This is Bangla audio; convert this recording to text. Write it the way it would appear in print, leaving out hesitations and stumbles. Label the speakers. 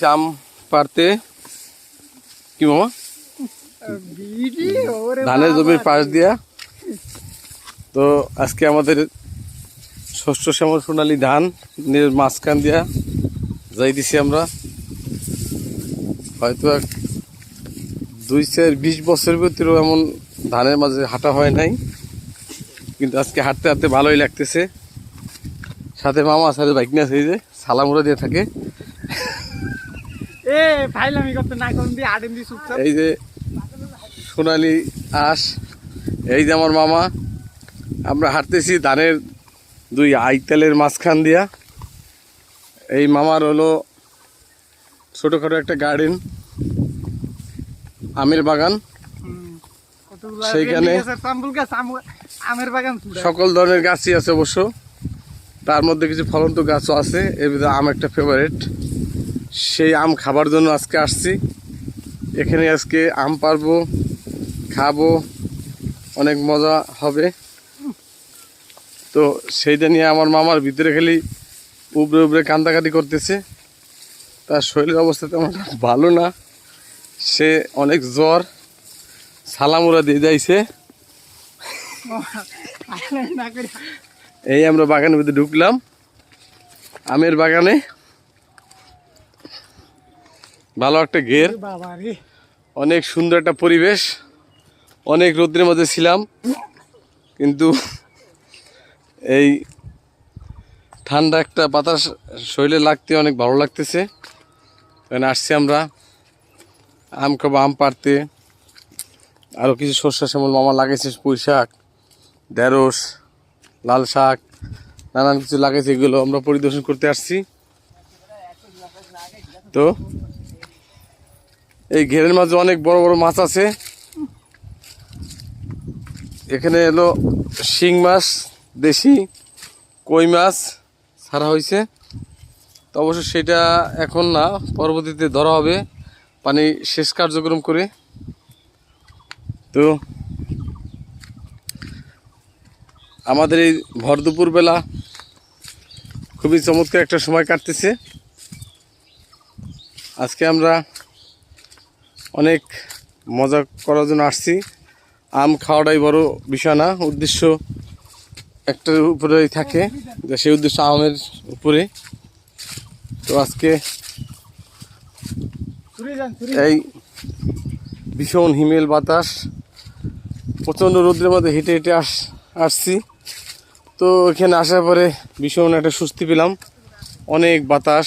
Speaker 1: আম পারতে কি মামা ধানের জমির পাশ দিয়া। তো আজকে আমাদের শস্য শ্যামল সোনালী ধান মাঝখান দিয়া যাইতেছি আমরা। হয়তো 2-20 বছরের ভিতরেও এমন ধানের মাঝে হাঁটা হয় নাই, কিন্তু আজকে হাঁটতে হাঁটতে ভালোই লাগতেছে। সাথে মামা সাথে বাইক নিয়ে আছে, এই যে সালামুরা দিয়ে থাকে। এই যে সোনালী আঁশ, এই যে আমার মামা। আমরা হাঁটতেছি ধানের 2 আইতালের মাঝখান দিয়া। এই মামার হলো ছোটখাটো একটা গার্ডেন, আমের বাগান। সেইখানে সকল ধরনের গাছই আছে অবশ্য, তার মধ্যে কিছু ফলন্ত গাছও আছে। এর ভিতরে আম একটা ফেভারিট। সেই আম খাবার জন্য আজকে আসছি এখানে। আজকে আম পারবো, খাবো, অনেক মজা হবে। তো সেইটা নিয়ে আমার মামার ভিতরে খালি উবরে উবরে কান্দাকাটি করতেছে। তার শরীরের অবস্থা তেমন ভালো না, সে অনেক জ্বর, সালামুরা দিয়ে যাইছে। এই আমরা বাগানের ভিতরে ঢুকলাম, আমের বাগানে। ভালো একটা ঘের, অনেক সুন্দর একটা পরিবেশ। অনেক রোদ্রের মধ্যে ছিলাম, কিন্তু এই ঠান্ডা একটা বাতাস শরীরে লাগতে অনেক ভালো লাগতেছে। এখানে আসছি আমরা আম খাবো, আম পাড়তে। আরও কিছু শস্য শ্যামল মামা লাগাইছে, পুঁই শাক, ঢেঁড়স, লাল শাক, নানান কিছু লাগাইছে। এগুলো আমরা পরিদর্শন করতে আসছি। তো এই ঘেরের মাঝে অনেক বড় বড় মাছ আছে। এখানে এলো শিং মাছ, দেশি কই মাছ ছাড়া হয়েছে। তো অবশ্য সেটা এখন না, পরবর্তীতে ধরা হবে পানি শেষ কার্যক্রম করে। তো আমাদের এই ভর দুপুর বেলা খুবই চমৎকার একটা সময় কাটতেছে। আজকে আমরা অনেক মজা করার জন্য আসছি। আম খাওয়াটাই বড় বিষয় না, উদ্দেশ্য একটার উপরেই থাকে, যে সেই উদ্দেশ্য আমের উপরে। তো আজকে এই ভীষণ হিমেল বাতাস, প্রচণ্ড রোদ্রের মধ্যে হেঁটে হেঁটে আসছি। তো এখানে আসার পরে ভীষণ একটা স্বস্তি পেলাম। অনেক বাতাস,